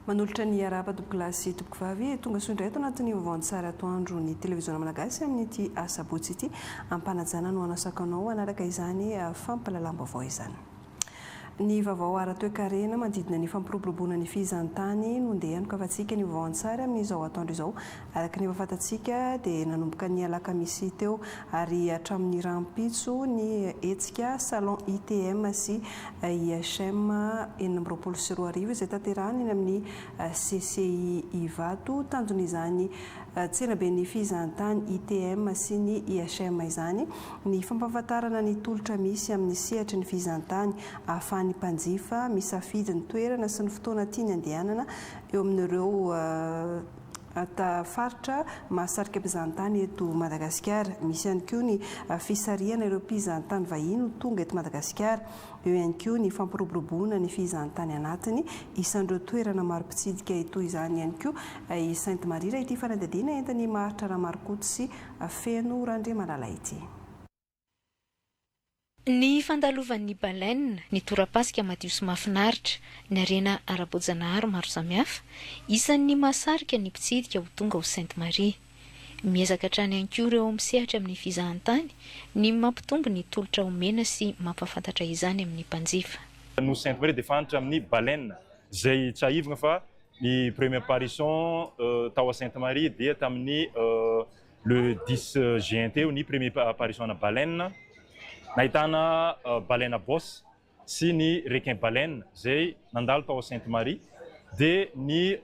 Manolotra ny araba topoky topoky vavy tonga soindray eto anatin'ny vaovao tsara atoandro ny televiziona malagasy amin'ity asabotsy ity ampanajana no anasakanao anaraka izany fampalalam-baovao izany. Ny vaovao ara-toe-karena manodidina ny fampiroboroboana ny fizantany no ndeha anokavantsika ny vaovao tsara amin'izao atoandro izao. Araka ny fahafantatsika dia nanomboka ny alakamisy teo ary hatramin'ny rampitso ny hetsika salon ITM sy IHM 420 izay tanterahana eny amin'ny CCI Ivato tanjon'izany tsenabe ny fizantany ITM sy ny IHM izany ny fampahafantarana ny tolotra misy amin'ny sehatra ny fizantany ahafahany mpanjifa misafidy ny toerana sy ny fotoana tiany andehanana eo amin'ireo faritra mahasarika mpizahantany eto Madagasikara. Misy ihany koa ny fisarihana ireo mpizahantany vahiny tonga eto Madagasikara. Eo ihany koa ny fampiroboroboana ny fizahantany anatiny isan'ireo toerana maro mpitsidika eto izany ihany koa i Sainte Marie raha ity fanadihadiana entany maharitra raha marikoto sy feno Randriamalala ity. Ny fandalovan'ny baleine, ny torapasika madio sy mahafinaritra, ny arena ara-boajanahary maro samihafa, isan'ny mahasarika ny mpitsidika ho tonga ho Sainte Marie. Miezaka hatrany ihany koa ireo misehatra amin'ny fizahantany, ny mampitombo ny tolotra omena sy mampafantatra izany amin'ny mpanjifa. No Sainte Marie dia fantatra amin'ny baleine, izay tsy ahivana fa ny première apparition tao a Sainte Marie dia tamin'ny le 10 juin teo ny première apparition na baleine. Nahitana baleine boss sy ny requin baleine zay nandalo tao Sainte Marie dia ny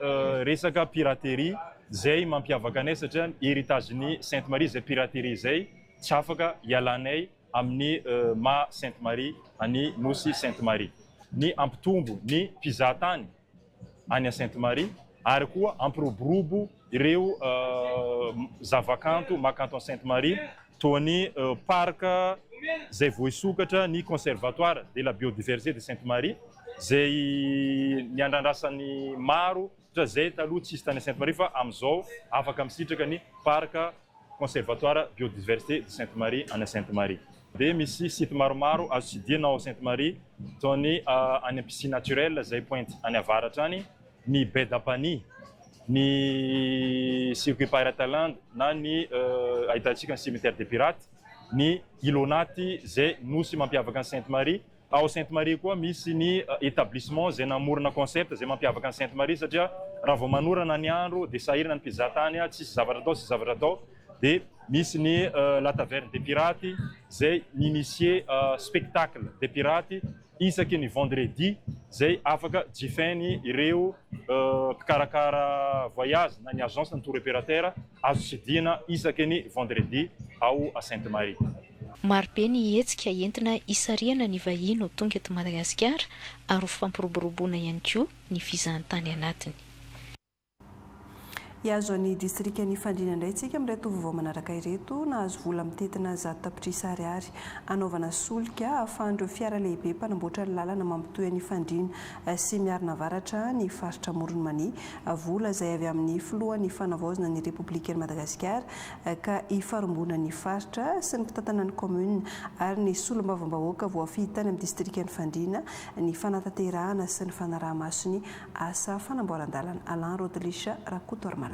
resaka piraterie zay mampiavaka anay satria héritagen'ny Sainte Marie zay piraterie zay tsy afaka ialanay amin'ny ma Sainte Marie any nosy Sainte Marie. Ny ampitombo ny mpizahatany any a Sainte Marie ary koa ampiroborobo ireo zavakanto makanto Sainte Marie toa ny parka zay voisokatra ny conservatoire de la biodiversité de Sainte Marie zay niandrandasany maro satria zay taloha tsisy tany Sainte Marie fa amin'izao afaka misitraka ny parka conservatoire biodiversité de Sainte Marie any Sainte Marie. Dia misy site maromaro azo tsidihana ao Sainte Marie toa ny any piscine naturelle zay pointe any avaratra any, ny baie d'Apanie, ny circuit Pirate-Land na ny ahitantsika ny cimetière des pirates, ny Ilonaty zay nosy mampiavaka ny Sainte Marie. Ao Sainte Marie koa misy ny établissement zay namorona concept zay mampiavaka ny Sainte Marie satria raha vao manorana ny andro dia sahirana ny mpizahatany tsisy zavatra atao, sy zavatra atao. Dia misy ny la taverne des pirates zay initié spectacle des pirates isaky ny vendredi zay afaka jifainy ireo mpikarakara voyage na ny agence ny tour opérateur azo tsidihana isaky ny vendredi ao a Sainte Marie. Marobe ny hetsika entina isariana ny vahiny ho tonga eto Madagasikara ary ho fampiroboroboana ihany koa ny fizahantany anatiny. Iazo ny distrika ny fandriana indray tsika amin'ireto vaovao manaraka ireto nahazo vola mitetina 100 tapitrisa ariary anaovana solika ahafahan'ireo fiara lehibe mpanamboatra ny lalana mampitohy ny fandriana sy miarina avaratra ny faritra Moronmani. Vola izay avy amin'ny filohan'ny fanavaozana ny Repoblikan'i Madagasikara ka hifarombona ny faritra sy ny mpitantana ny commune ary ny solombavam-bahoaka voafitany amin'ny distrika ny fandriana ny fanatanterahana sy ny fanaraha-maso ny asa fanamboaran-dalana. Alain Rodelisha Rakoto Armala.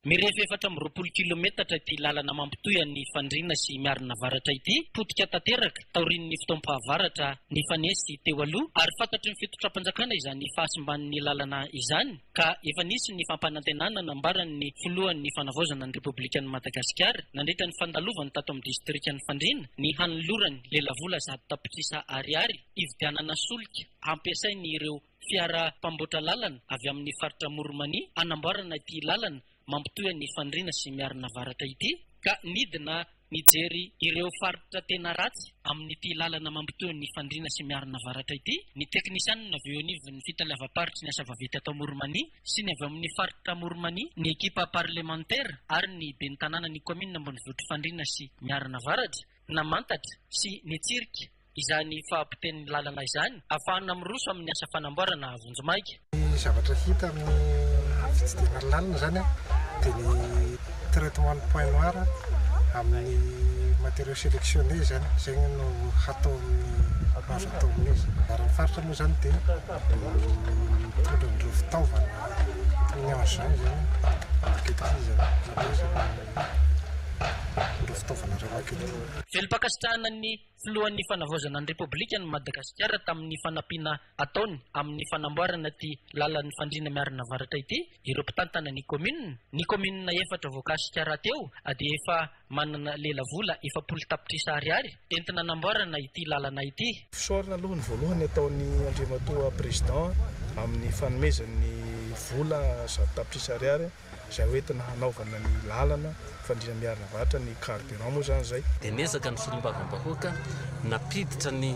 Mirefy 420 kilometatra ity lalana mampitohy ny fandriana sy miarina avaratra ity, potika tanteraka taorian'ny fitaom-pahavaratra ny fanesy teo aloha ary fantatry ny fitotram-panjakana izany fahasimban'ny lalana izany ka efa nisy ny fampanantenana nambaran'ny filohan'ny fanavaozana ny Repoblikan'i Madagasikara nandritra ny fandalovany tato amin'ny distrikan'ny fandriana ny hanolorany lelavola 100 tapitrisa ariary ividianana solika ampiasainy ireo fiara mpamboatra lalana avy amin'ny faritra Moronmani anamboarana ity lalana mampitohy ny fandriana sy miarina avaratra ity ka nidina nijery ireo faritra tena ratsy amin'ity lalana mampitohy ny fandriana sy miarina avaratra ity. Ny teknisianina avy eo anivon'ny fitalevaparitra ny asa vaventy atao Moronmani sy ny avy amin'ny faritra Moronmani ny ekipa parlementaire ary ny ben'ny tanàna ny commune ambonivohitra fandriana sy miarina avaratra namantatra sy nitsirika izany fahampiten'ny lalana izany ahafahana miroso amin'ny asa fanamboarana vonjomaika. Ny zavatra hita amin'ny fitsidihana lalana zany dia ny traitement point noir amin'ny matériaux sélectionné zany zegny no hatao amin'ny azo atao amin'izy ary ny faritra moa zany dia mitondra an'ireo fitaovana toy ny engin zany marketing zany ireo fitaovana ray marketing. Velom-pakasitrahana ny filohan'ny fanavaozana ny Repoblika ny Madagasikara tamin'ny fanampiana ataony amin'ny fanamboarana ty lalan'ny fandriana miarina avaratra ity ireo mpitantana ny kominina efatra voakasikara teo dia efa manana lela vola 700 tapitrisa ariary entina namboarana ity lalana ity. Fisaorana aloha ny voalohany ataon'ny andriamatoa président amin'ny fanomezan'ny vola 100 tapitrisa ariary izay hoentina hanaovana ny lalana fandriana miarina avaratra ny carburant moa zany zay dia niezaka ny solombavam-bahoaka napiditra ny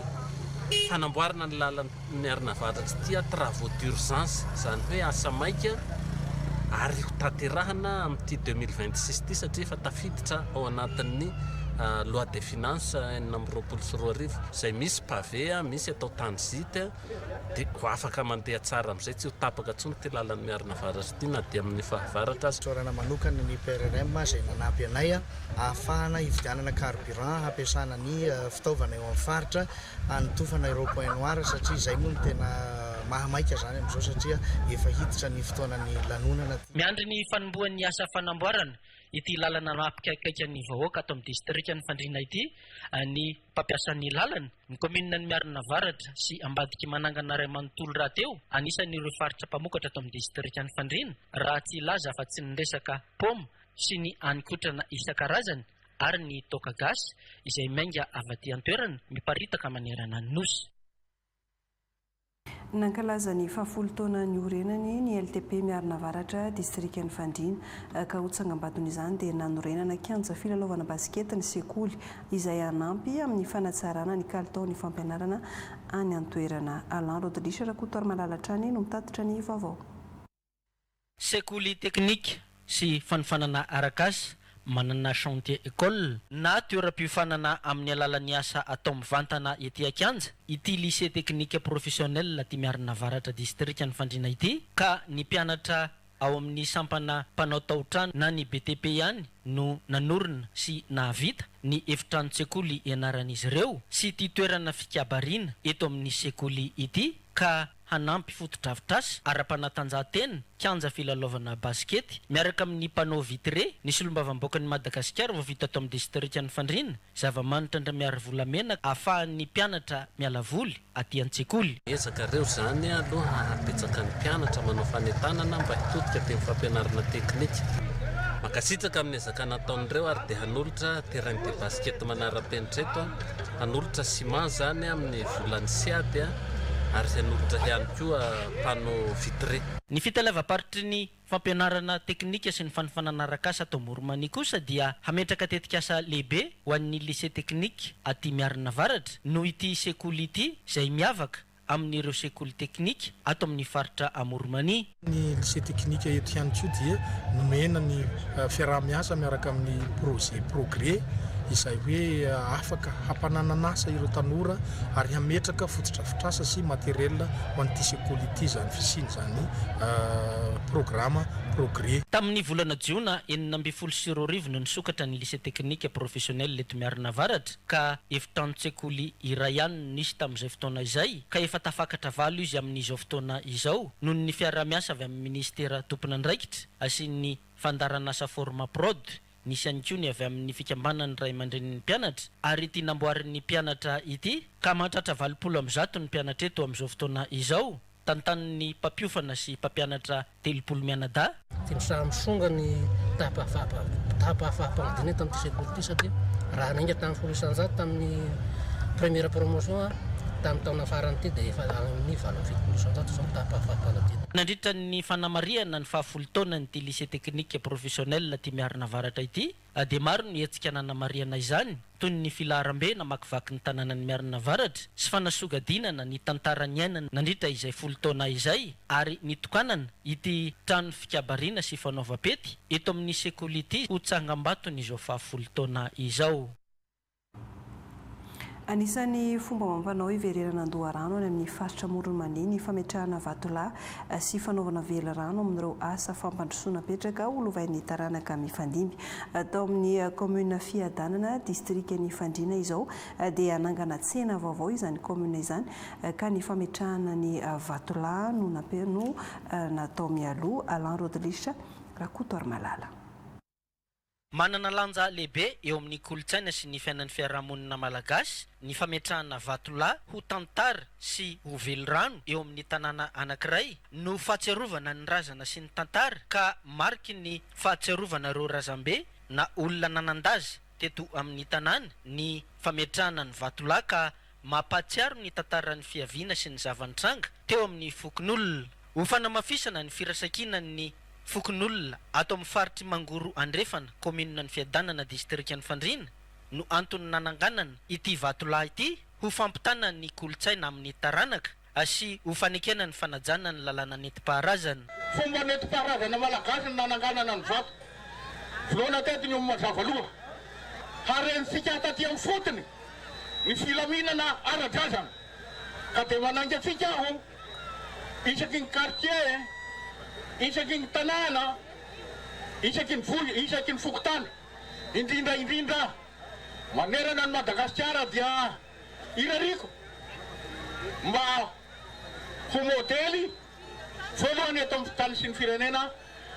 fanamboarana ny lalana miarina avaratra tia travaux d'urgence zany hoe asa maika ary ho tanterahana amin'ity 2026 ty satria efa tafiditra ao anatin'ny loi de finance 2024 izay misy pavé misy atao tanzite dia ho afaka mandeha tsara amin'izay tsy ho tapaka tsony ty lalany miarina avaratra ty na dia amin'ny fahavaratra azy. Sorana manokana ny PRRM izay nanampy anay ahafahana hividianana carburant hampiasana ny fitaovana eo amin'ny faritra hanitofana ireo point noir satria izay moa no tena mahamaika zany amin'izao satria efa hiditra ny fotoanany lanonana. Miandry ny fanombohan'ny asa fanamboarana ity lalana mampikaikaika ny vahoaka ato amin'ny distrika ny Fandriana ity ny mpampiasan'ny lalana ny kominina ny miarina avaratra sy ambadiky manangana ray manontolo raha teo anisan'ireo faritra mpamokatra ato amin'ny distrika ny Fandriana raha tsy laza fa tsy niresaka poma sy ny anikotrana isan-karazany ary ny toka gasy izay mainga avy aty an-toerana miparitaka manerana ny nosy. Nankalaza ny fahafolo taona ny orenany ny LTP miarina avaratra distrika ny Fandriana ka ho tsangambaton'izany dia nanorenana kianja filalaovana baskety ny sekoly izay anampy amin'ny fanatsarana ny kalitao ny fampianarana any an-toerana. Alain Rodrigue rakotoary malalatrany no mitatitra ny vaovao. Sekoly teknika sy fanofanana arakasa manana chantier école na toeram-piofanana amin'ny alalan'ny asa atao mivantana ety Kianja ity lycée technique professionnel ty miarina avaratra distrika ny Fandriana ity ka ny mpianatra ao amin'ny sampana mpanao taotrano na ny BTP ihany no nanorina sy nahavita ny efitrano sekoly ianaran'izy ireo sy ty toerana fikabariana eto amin'ny sekoly ity ka hanampy fotodrafitrasa ara-panatanjahantena kianja filalaovana baskety miaraka amin'ny mpanao vitre ny solombavam-boakan'ny Madagasikara vao vita ato amin'ny distrika ny Fandriana zava-manitra ndra miary volamena ahafahan'ny mpianatra miala voly aty an-tsekoly. Ezaka reo zany aloha apetsaka ny mpianatra manao fanentanana mba hitodika ty fampianarana teknika makasitraka amin'ny ezaka nataon'ireo ary dia hanolotra terrain de basket manara-penitreto hanolotra ciment zany amin'ny volany siady ary hanolotra ihany koa panneau vitré. Ny fitalavam-paritry ny fampianarana teknika sy ny fanofanana arakasa atao Moromania kosa dia hametraka tetikasa lehibe ho an'ny lycée technique aty miarina avaratra no ity sekoly ity izay miavaka amin'ireo sekoly teknika ato amin'ny faritra Moromania. Ny lycée technique eto ihany koa dia nomena ny fiaraha-miasa miaraka amin'ny projet progrès izay hoe afaka hampanananasa ireo tanora ary hametraka fotodrafitrasa sy materiel ho an'ity sekoly ity zany fisiny zany programme progrès. Tamin'ny volana Jiona 2024 no nisokatra ny lycée technique professionnel eto miarina avaratra ka efitrano sekoly iray ihany nisy tamin'izay fotoana izay ka efa tafakatra valo izy amin'izao fotoana izao noho ny fiaraha-miasa avy amin'ny ministera tompona andraikitra sy ny fandaranasa forma prod nisy ihany koa ny avy amin'ny fikambanany ray aman-dreniny mpianatra ary ity namboarin'ny mpianatra ity ka mahatratra 20 ny mpianatra eto amin'izao fotoana izao tantan'ny mpampiofana sy mpampianatra 30 mianada. Tindrosa misonga ny tapahafahampanadina tamin'ity sekoly ity satria raha nainga tamin'ny folo isanjato tamin'ny première promotion tamin'ny taona farany ity dia efa amin'ny 7 zao tapahafahampanadina. Nandritra ny fanamariana ny fahafolo taona ny lycée technique professionnel ty miarina avaratra ity dia maro ny hetsika nanamariana izany toy ny filaharam-be namakivaky ny tanàna ny miarina avaratra sy fanasogadinana ny tantarany ainana nandritra izay folo taona izay ary nitokanana ity trano fikabariana sy fanaovam-pety eto amin'ny sekoly ity ho tsangambatony izao fahafolo taona izao. Anisan'ny fomba mampanao hivererana andoharano any amin'ny faritra Moronmani ny fametrahana vatolahy sy fanaovana velarano amin'ireo asa fampandrosoana petraka ho lovain'ny taranaka mifandimby. Atao amin'ny commune Fiadanana district-ny Fandriana izao dia anangana tsena vaovao izany commune izany ka ny fametrahana ny vatolahy no natao mialoha Alain Rodrigue Rakoto Armalala. Manana lanja lehibe eo amin'ny kolotsaina sy ny fiainan'ny fiarahamonina malagasy ny fametrahana vatolahy ho tantara sy ho velorano eo amin'ny tanàna anankiray no fahatsiarovana ny razana sy ny tantara ka mariky ny fahatsiarovana reo razambe na olona nanandaza teto amin'ny tanàna ny fametrahana ny vatolahy ka mampatsiaro ny tantaran'ny fiaviana sy ny zavantranga teo amin'ny fokon'olona ho fanamafisana ny firasakinan'ny fokon'olona ato amin'ny faritry Mangoro Andrefana commune ny Fiadanana district-ny Fandriana no antony nananganana ity vatolahy ity ho fampitana ny kolotsaina amin'ny taranaka sy ho fanekena ny fanajana ny lalàna nentim-paharazana. Fomba nentim-paharazana malagasy ny nananganana ny vato volohana tetiny eo mazavaloha harentsika taty amin'ny fotony ny filaminana ara-drazana ka dia manangy atsika aho isaky ny quartier isaky ny tanàna isaky ny fokotany indrindra manerana ny Madagasikara dia irariko mba ho modely voalohany eto amin'ny tany sy ny firenena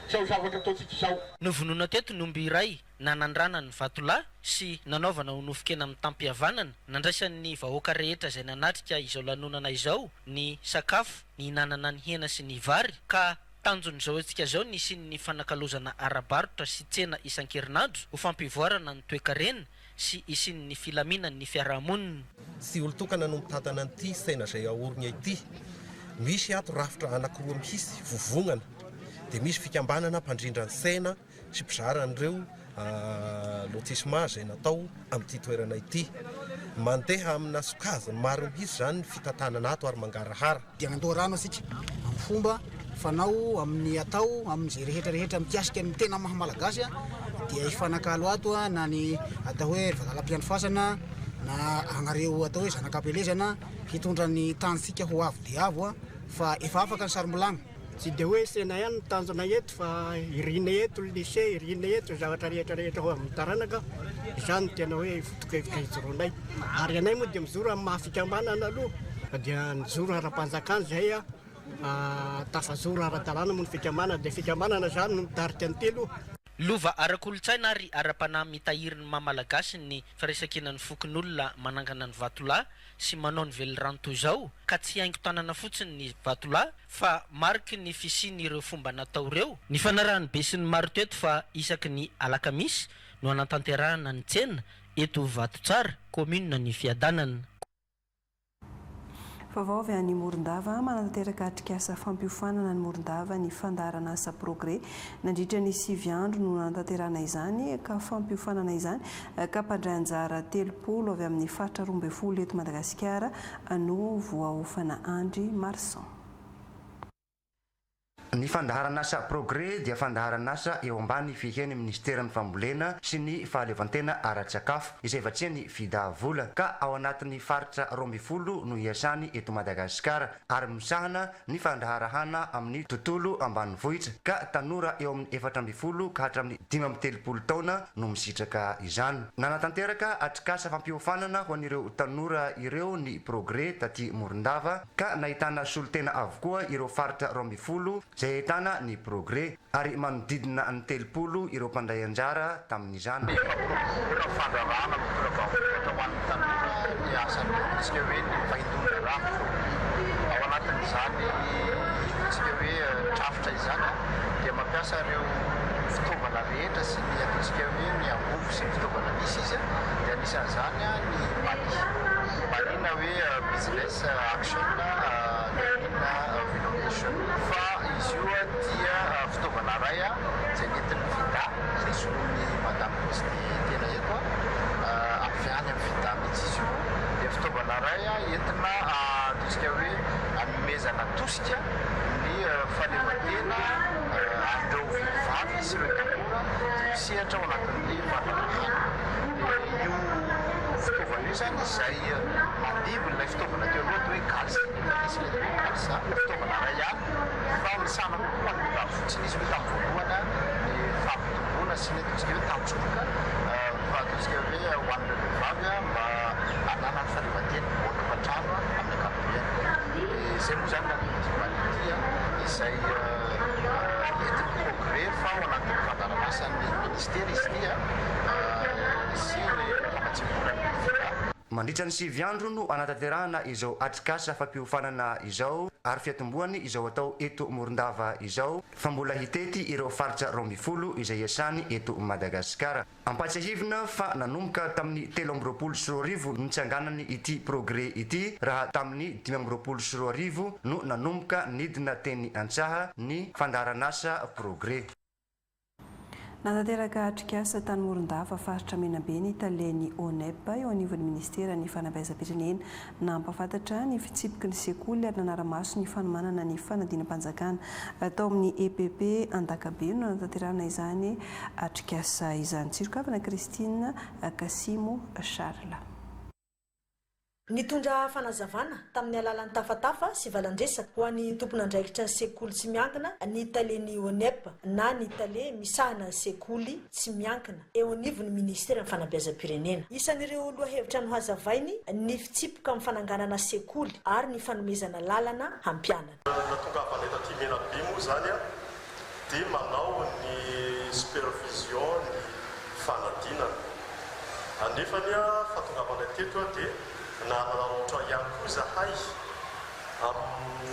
zao zavatra ataontsika izao. Novonona teto nomby iray nanandrana ny vatolahy sy nanaovana ho nofokena amin'ny tampihavanana nandraisan'ny vahoaka rehetra izay nanatrika izao lanonana izao ny sakafo ny hinanana ny hena sy ny vary ka tanjon'izao antsika zao nisy ny fanakalozana ara-barotra sy tsena isan-kerinandro ho fampivoarana ny toe-karena sy isin'ny filaminana ny fiarahamonina. Sy olo tokana no mitantana an'ity saina izay aorina ity. Misy ato rafitra anankiroa mihitsy vovongana dia misy fikambanana mpandrindrany saina sy mpizaran'ireo lotissement izay natao amin'ity toerana ity. Mandeha amina sokazany maro mihitsy zany ny fitantanana ato ary mangarahara. Dia nandoharano asika amin'ny fomba fanao amin'ny atao amin'izay rehetrarehetra mikasika ny tena mahamalagasy dia ifanakalo ato na ny atao hoe vatalam-pianofasana na agnareo atao hoe zanakam-pelezana hitondra ny tanysika ho avo dia avo fa efa afaka ny sarimolagna. Tsy dia hoe sena ihany ny tanjona eto fa irina eto lycée irina eto zavatra rehetrarehetra ho amin'ny taranaka izany tena hoe fotoka hijoroanay ary anay moa dia mijoro amin'ny mahafikambanana aloha dia nijoro ara-panjakana zay tafazoro ara-dalàna moa ny fikambanana dia fikambanana zany no mitarika antelo. Lova ara-kolotsaina ary ara-panahy mitahiry ny mamalagasy ny firaisakinan'ny fokon'olona manangana ny vatolahy sy manao ny velorano toy izao ka tsy haingo tanana fotsiny ny vatolahy fa mariky ny fisiany ireo fomba natao ireo. Ny fanarahany be sy ny maro teto fa isaky ny alakamisy no anatanterahana ny tsena eto Vatotsara commune ny Fiadanana. Vaovao avy any Morondava manatanteraka atrikasa fampiofanana ny Morondava ny fandaharana asa progrès nandritra ny 9 andro no nanatanterahana izany ka fampiofanana izany ka mpandray anjara 30 avy amin'ny faritra 12 eto Madagasikara no voaofana Andry Marsan. Ny fandaharan'asa progrès dia fandaharan'asa eo ambany fiheny ministeran'ny fambolena sy ny fahalevantena ara-tsakafo izay vatsiany vida-vola ka ao anatin'ny faritra 12 no iasany eto Madagasikara ary misahana ny fandaharahana amin'ny tontolo ambanivohitra ka tanora eo amin'ny 400 ka hatramin'ny 530 taona no misitraka izany. Nanatanteraka atrikasa fampiofanana ho an'ireo tanora ireo ny progrès taty Morondava ka nahitana solotena avokoa ireo faritra 12 zay ahitana ny progrès ary manodidina ny 30 ireo mpandray anjara tamin'izany. Ao anatin'izany isika hoe trafitra izany dia mampiasa ireo fitaovana rehetra sy ny ataontsika hoe ny angovo sy ny fitaovana misy izy dia anisan'izany ny marina hoe business action na innovation fa izy io dia fitaovana ray izay nentin'ny vida izay solon'ny madame poste tena eto avy any amin'ny vida mihitsy izy io dia fitaovana ray entina ataontsika hoe anomezana tosika ny falevantena andreo vehivavy sy ireo tanora dia misehatra ao anatin'ny vatana io fitaovana io zany izay mandimby ilay fitaovana teo aloha atao hoe kalsa isy le kalsa fitaovana ray ihany fa misana kokoa fotsiny izy hoe tamin'ny voalohana ny fampitomboana sy ny ataontsika hoe tampotroka fa ataontsika hoe hoanina vehivavy mba anana ny fahaleovantena boaka-patrano amin'ny ankapobeny. Izay moa zany nandimanity izay entin'ny progrès fa ao anatin'ny fandaranasan'ny ministera izy ity sy ny famatsimbonany mandritra ny 7 andro no anatanterahana izao atrikasa fampiofanana izao ary fiatomboany izao atao eto Morondava izao fa mbola hitety ireo faritra 12 izay iasany eto Madagasikara. Ampatsahivina fa nanomboka tamin'ny 13 nitsanganany ity progrès ity raha tamin'ny 15 no nanomboka nidina teny antsaha ny fandaranasa progrès. Nanateraka atrikasa tany Morondava faritra Menabe ny Italeny ONEP eo anivon'ny ministera ny fanabeazam-pirenena nampafantatra ny fitsipiky ny sekoly ary nanaramaso ny fanomanana ny fanadinam-panjakana atao amin'ny EPP Andakabe no nanaterahana izany atrikasa izany. Tsirokavana Christine Kasimo Charles. Nitondra fanazavana tamin'ny alalan'ny tafatafa sy valandresaka ho an'ny tompon'andraikitra ny sekoly tsy miankina ny Italeny ONEP na ny Italie misahana sekoly tsy miankina eo anivon'ny ministera ny fanabeazam-pirenena. Isan'ireo lohahevitra no hazavainy ny fitsipiky amin'ny fananganana sekoly ary ny fanomezana lalana hampianana. Natongavana eto aty Menabe moa zany dia manao ny supervision ny fanadinana. Anefany fatongavana teto dia nanaratra ihany koa zahay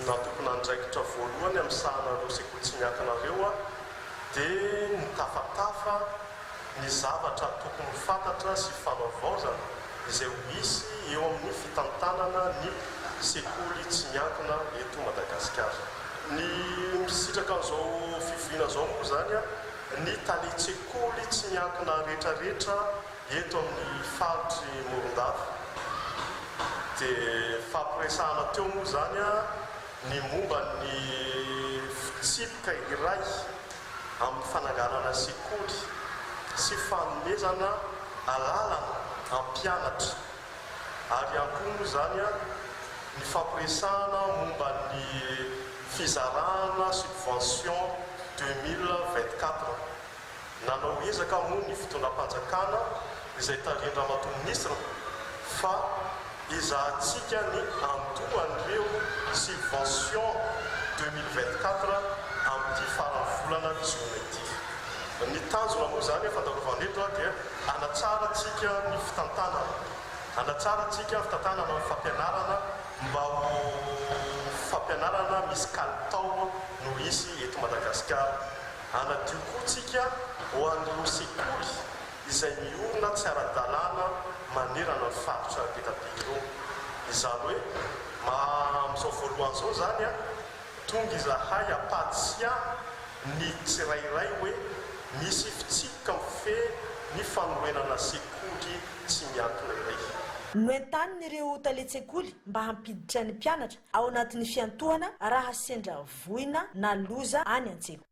na tompon'andraikitra voalohany amin'ny sahanareo sekoly tsy miankina ireo dia nitafatafa ny zavatra tokony fantatra sy fanaovaozana izay misy eo amin'ny fitantanana ny sekoly tsy miankina eto Madagasikara. Ny misitraka an'izao fivoina zao moa zany ny taletsekoly tsy miankina rehetrarehetra eto amin'ny faritry Morondava. Dia fampiresahana teo moa zany ny momba ny fitsipika iray amin'ny fananganana sekoly sy fanomezana alalana ampianatra ary ihany koa moa zany ny fampiresahana momba ny fizarana subvention 2024 nanao ezaka moa ny fitondram-panjakana izay tarindra ministra fa izahantsika ny antohan'ireo subvention 2024 amin'ity farany volana jona ity. Ny tanjona moa zany fandalovana eto dia anatsaratsika ny fitantanana, anatsaratsika fitantanana amin'ny fampianarana mba ho fampianarana misy kalitao no isy eto Madagasikara. Anadio koa tsika ho an'ireo sekoly izay miorina tsy ara-dalàna manerana ny faritra Betabe. Izany hoe amin'izao voalohan'izao zany tonga izahay apatsy ny tsirairay hoe misy fitsipika mife ny fanorenana sekoly tsy miankina iray. Noentan'ireo taletsekoly mba hampiditra ny mpianatra ao anatin'ny fiantohana raha sendra voina na loza any an-tsekoly.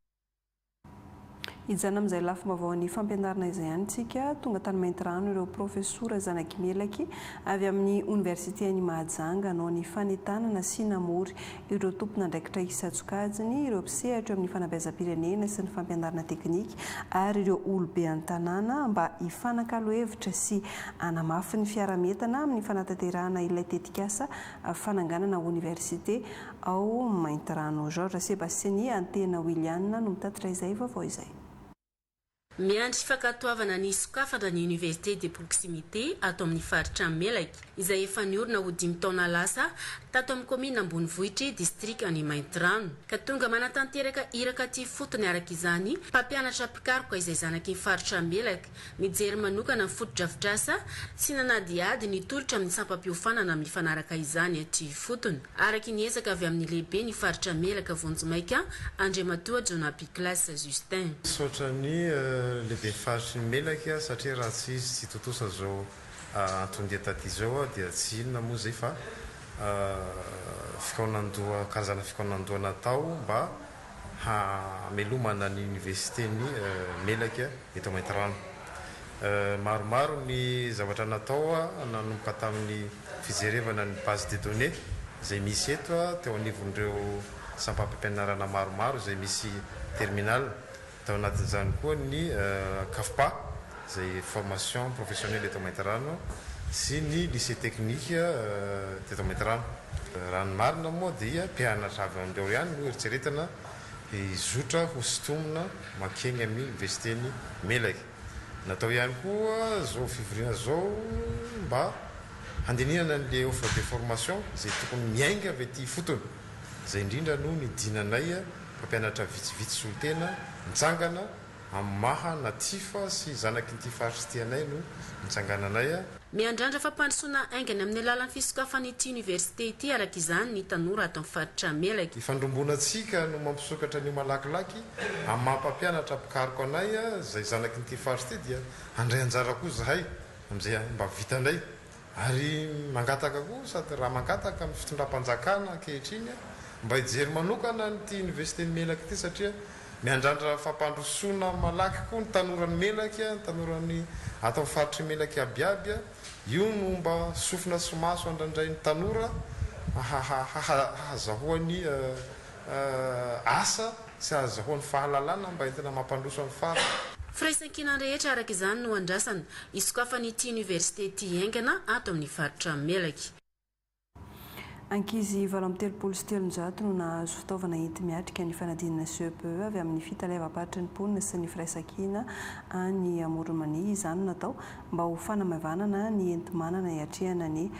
Ijana amin'izay lafim-baovao ny fampianarana izay ihany tsika tonga tany Maintirano ireo profesora zanaky melaky avy amin'ny Universitény Mahajanga anao ny fanentanana sy namory ireo tompon'andraikitra isan-tsokajiny ireo mpisehatra amin'ny fanabeazam-pirenena sy ny fampianarana teknika ary ireo olobe an-tanàna mba hifanakalo hevitra sy anamafy ny fiarametana amin'ny fanatanterahana ilay tetikasa fananganana université ao Maintirano. Georges Sebastiani Antena Williana no mitatra izay vaovao izay. Miandry fankatoavana ny sokafana ny Université de Proximité ato amin'ny faritra Melaky izay efa niorina ho 5 taona lasa tato amin'ny commune Ambonivohitra district any Maintirano ka tonga manatanteraka iraka ty fotony araka izany mpampianatra mpikaroka izay zanaky ny faritra Melaky mijery manokana foto-drafitrasa sy nanadiady ny tolotra amin'ny sampam-piofanana amin'ny fanaraka izany aty fotony araky ny ezaka avy amin'ny lehibe ny faritra Melaka Vonjimaika Andriamatoa Jonapi Classe Justin lehibe faritry ny Melaky satria raha tsy izy tsy totosa zao antondia taty zao dia tsy inona moa zay fa fikaonandoha karazana fikaonandoha natao mba hamelomana ny université ny Melaky eto Maintirano maromaro ny zavatra natao nanomboka tamin'ny fijerevana ny base de données zay misy eto teo anivon'ireo sampam-pampianarana maromaro zay misy terminal tao anatin'izany koa ny CAFPA zay formation professionnelle eto Maintirano sy ny lycée technique teto Maintirano. Raha ny marina moa dia mpianatra avy andreo ihany no eritreretana izotra ho sotomina makeny amin'ny université-ny Melaky. Natao ihany koa zao fivoriana zao mba handeninana n'le offre de formation zay tokony miainga avy aty fotony zay indrindra no nidinanay mpampianatra vitsivitsy solotena mitsangana amin'ny maha natifa sy zanaky nyty faritsy tianay no mitsangananay. Miandrandra fampandrosoana aingany amin'ny alalan'ny fisokafana ity université ity araka izany ny tanora ato amin'ny faritra Melaky. Ifandrombonatsika no mampisokatra ny malakilaky amin'ny mampampianatra pikariko anay zay zanaky nyty faritsy ty dia andray anjara koa zahay amizay mba vitanay ary mangataka koa sady raha mangataka amin'ny fitondram-panjakana ankehitriny mba hijery manokana nyty université ny Melaky ty satria miandrandra fampandrosoana malaky koa ny tanoran'ny Melaky ny tanoran'ny ato amin'ny faritry Melaky abiaby io no mba sofina sy maso andrandray ny tanora hahazahoany asa sy hahazahoany fahalalana mba entina mampandroso amin'ny faritra. Firaisan-kina rehetra araka izany no andrasana isokafana ity université ity haingana ato amin'ny faritra Melaky. Ankizy 737 no nahazo fitaovana enti miatrika ny fanadinana CEPE avy amin'ny fitalevam-paritra ny mponina sy ny firaisan-kina any Amoronmania. Izany natao mba ho fanamavanana ny enti-manana hiatrehana ny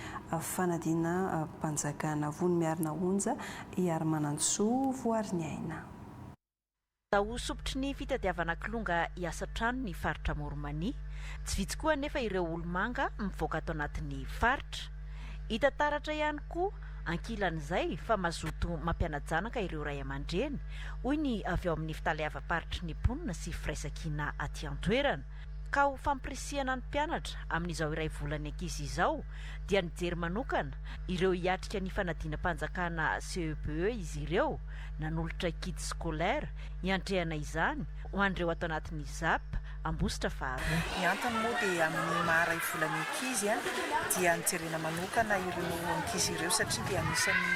fanadinana mpanjakana. Vony miarina onja Iary-Manantsoa voariny aina. Ho sopotry ny fitadiavana kilonga hiasatrano ny faritra Amoronmania. Tsy vitsy koa nefa ireo olomanga mivoaka ato anatin'ny faritra. Hita taratra ihany koa ankilan'izay fa mazoto mampianajanaka ireo ray aman-dreny hoy ny avy ao amin'ny fitalevam-paritry ny mponina sy firaisan-kina aty an-toerana. Ka ho fampirisihana ny mpianatra amin'izao iray volany ankizy izao dia nijery manokana ireo hiatrika ny fanadinam-panjakana CEPE izy ireo nanolotra kit scolaire hiandrehana izany ho an'ireo ato anatin'ny ZAP Ambositra faharoa. Ny antony moa dia amin'ny maharay volany ankizy dia nijerena manokana ireo ankizy ireo satria dia anisan'ny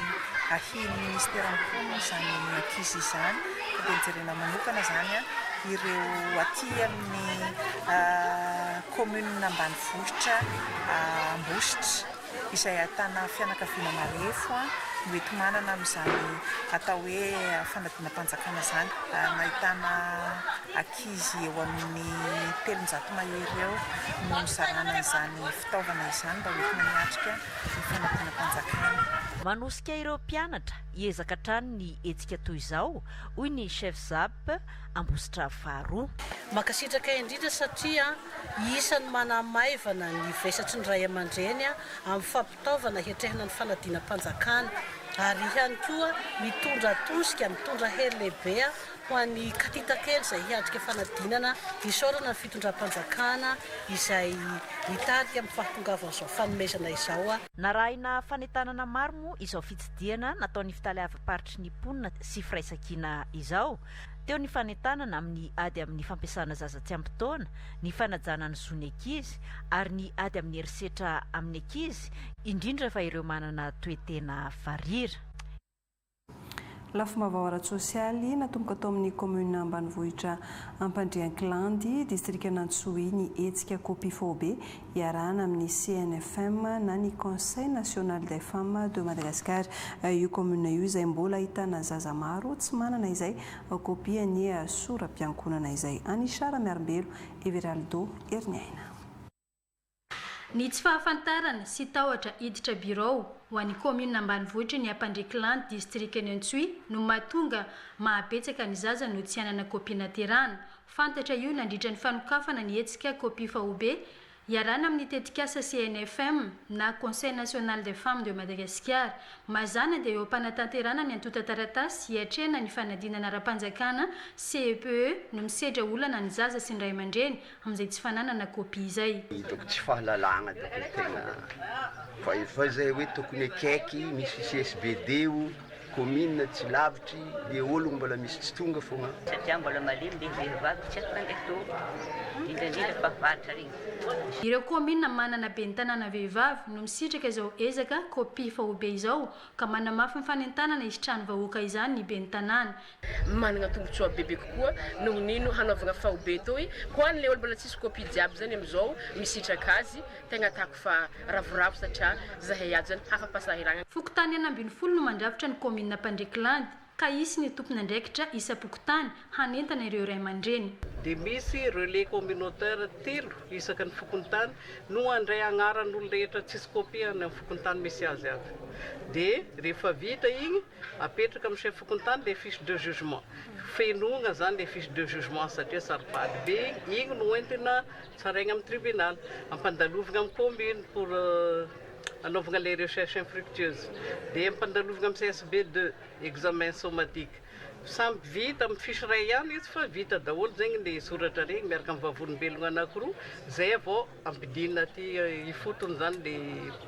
ahian'ny ministera mponina izany ankizy izany ka dia nijerena manokana zany ireo aty amin'ny commune ambanivohitra Ambositra izay ahitana fianakaviana marefo mety manana amin'izany atao hoe fanadinam-panjakana zany. Nahitana ankizy eo amin'ny 300 mahery eo no nizarana izany fitaovana izany mba hoentina miatrika ny fanadinam-panjakana. Manosika ireo mpianatra hiezaka hatrany ny hetsika toy izao hoy ny chef ZAP Ambositra faharoa. Makasitraka indrindra satria isany manamaivana ny vesatry ny ray aman-dreny amin'ny fampitaovana hiatrehana ny fanadinam-panjakana ary ihany koa mitondra tosika mitondra hery lehibe ho an'ny katitakely izay hiatrika fanadinana hisaorana ny fitondram-panjakana izay hitarika amin'ny fahatongavana izao fanomezana izao. Narahina fanentanana maro moa izao fitsidiana nataon'ny fitalevam-paritry ny mponina sy firaisan-kina izao. Teo ny fanentanana amin'ny ady amin'ny fampiasana zaza tsy ampy-taona, ny fanajana ny zony ankizy ary ny ady amin'ny herisetra amin'ny ankizy indrindra fa ireo manana toe-tena varira. Lafomavao ara-tsosialy natomboka atao amin'ny commune ambanivohitra Ampandriakilandy district Anantsoa ny hetsika Kopifobe iarahana amin'ny CNFM na ny Conseil national des femmes de Madagascar. Io commune io izay mbola ahitana zaza maro tsy manana izay kopia ny sora-piankonana izay. Anisara Miarambelo, Everaldo Erniaina. Ny tsy fahafantarana sy tahotra hiditra birao ho an'ny commune ambanivohitra ny Ampandriakilandy district Anantsoa no mahatonga mahabetsaka ny zaza no tsy hanana kopia naterana. Fantatra io nandritra ny fanokafana ny hetsika Kopifobe iarahana amin'ny tetikasa CNFM na Conseil national des femmes de Madagascar. Mazana dia eo am-panatanterana ny antota taratasy hiatrehana ny fanadinana ara-panjakana CEPE no misedra olana ny zaza sy ny ray aman-dreny amin'izay tsy fananana kopia izay. Hitako tsy fahalalagna tena fa zay hoe tokony akaiky misy CSBD commune tsy lavitry le ologno mbola misy tsy tonga fogna satria mbola malemy le vehivavy tsy afaka ndraiky to indrindrindra fahavaratra regny. Ireo komina manana ben'ny tanàna vehivavy no misitraka izao ezaka kopia fahobe izao ka manamafy mifanentanana isitrano vahoaka izany ny ben'ny tanàna. Manana tombotsoa bebe kokoa noho nino hanaovana fahobe toy koa le olo mbola tsisy kopia jiaby zany amizao misitraka azy tegna tako fa ravoravo satria zahay ady zany hafa-pasahirana. Fokotany 40 no mandrafitra ny komina Pandrikilandy ka isy ny tompona ndraikitra isa-pokotany hanentana ireo ray aman-dreny. Dia misy relais communautaire 3 isaky ny fokontany no andray agnaran'olo rehetra tsisy kopia ny fokontany misy azy azy. Dia rehefa vita igny apetraka amin'ny chef fokontany le fiche de jugement. Fenogna zany le fiche de jugement satria saripady be igny no entina tsaraigna amin'ny tribunal ampandalovina amin'ny commune pour anaovana les recherches infructueuses. Dia ampandalovina amin'ny CSB2 examen somatique. Samby vita amin'ny fiche ray ihany izy fa vita daholo zegny le soratra regny miaraka amin'ny vavolombelogna anankiroa zay avao ampidinina aty ifotony zany le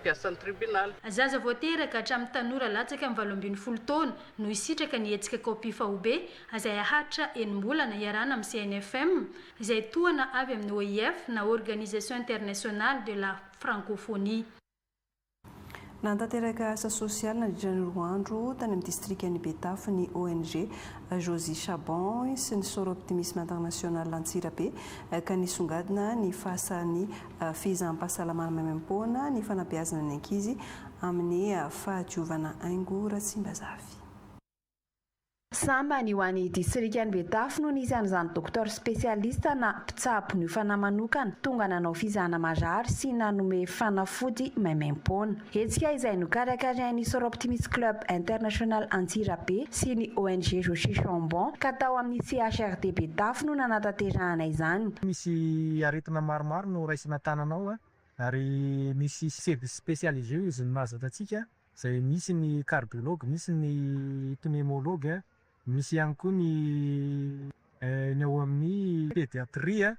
mpiasan'ny tribunal. Zaza voateraka hatramin'ny tanora latsaka amin'ny 12 taona no isitraka nietsika kopia fahobe izay ahatra enim-bolana iarana amin'ny CNFM izay tohana avy amin'ny OIF na Organisation Internationale de la Francophonie. Nantanteraka asa sosialy nandritra ny roa andro tany amin'ny distrikan'ny Betafy ny ONG Josie Chabon sy ny Soro Optimisme International Antsirabe ka nisongadina ny fahasan'ny fizahampahasalamana maimam-poana ny fanabeazana ny ankizy amin'ny fahadiovana aingo Ratsimbazavy. Samba ny ho an'ny distrikan'ny Betafy no nisy an'izany doktor spesialista na mpitsabo ny fanahy manokana tonga nanao fizahana marary sy nanome fanafody maimam-poana. Hetsika izay nokarakarain'ny Soro Optimist Club International Antsirabe sy ny ONG Josie Chambon ka tao amin'ny CHRD Betafy no nanatanterahana izany. Misy aretina maromaro no raisina tananao ary misy service spécialisé izy ny mahazatantsika izay misy ny cardiologue, misy ny pneumologue, misy ihany koa ny ao amin'ny pédiatrie